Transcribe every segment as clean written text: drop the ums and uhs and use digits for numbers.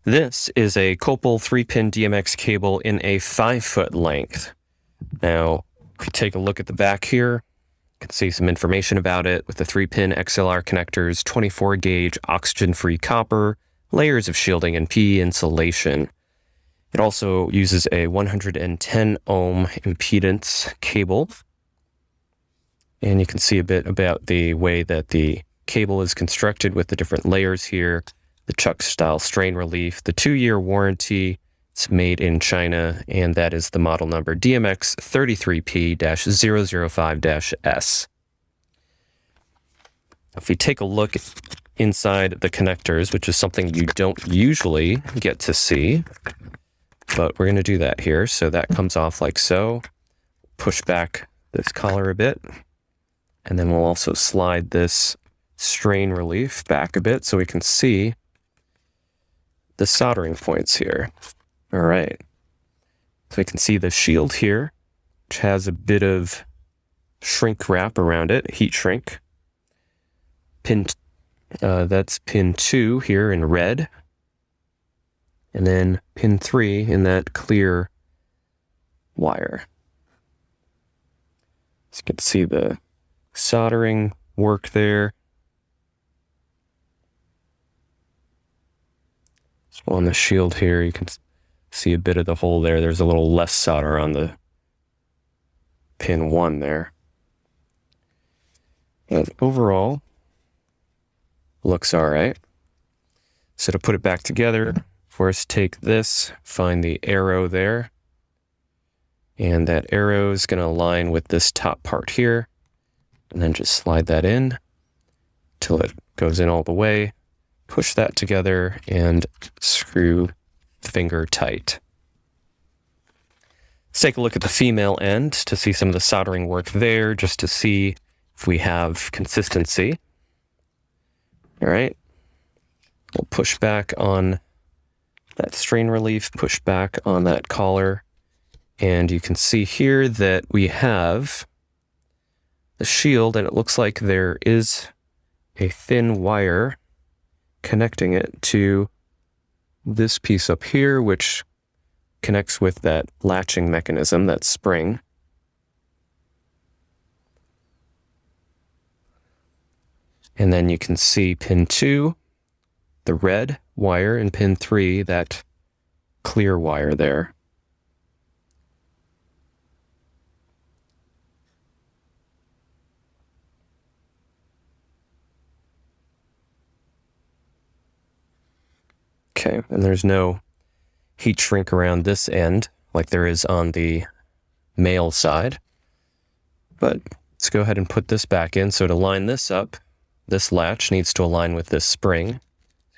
This is a Kopul 3-pin DMX cable in a 5-foot length. Now, if you take a look at the back here, you can see some information about it with the 3-pin XLR connectors, 24-gauge oxygen-free copper, layers of shielding, and PE insulation. It also uses a 110 ohm impedance cable. And you can see a bit about the way that the cable is constructed with the different layers here. The Chuck-style strain relief, the 2-year warranty. It's made in China, and that is the model number DMX33P-005-S. If we take a look inside the connectors, which is something you don't usually get to see, but we're going to do that here. So that comes off like so. Push back this collar a bit, and then we'll also slide this strain relief back a bit so we can see the soldering points here. All right. So we can see the shield here, which has a bit of shrink wrap around it, heat shrink. That's pin 2 here in red. And then pin 3 in that clear wire. So you can see the soldering work there. So on the shield here, you can see a bit of the hole there. There's a little less solder on the pin 1 there. But overall, looks all right. So to put it back together, first take this, find the arrow there. And that arrow is going to align with this top part here. And then just slide that in till it goes in all the way. Push that together and screw finger tight. Let's take a look at the female end to see some of the soldering work there, just to see if we have consistency. All right. We'll push back on that strain relief, push back on that collar, and you can see here that we have the shield, and it looks like there is a thin wire connecting it to this piece up here, which connects with that latching mechanism, that spring. And then you can see pin 2, the red wire, and pin 3, that clear wire there. Okay, and there's no heat shrink around this end like there is on the male side. But let's go ahead and put this back in. So to line this up, this latch needs to align with this spring.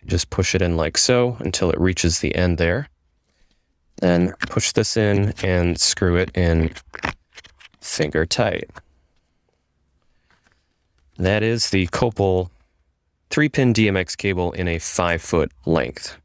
Just push it in like so until it reaches the end there. Then push this in and screw it in finger tight. That is the Kopul 3-pin DMX cable in a 5-foot length.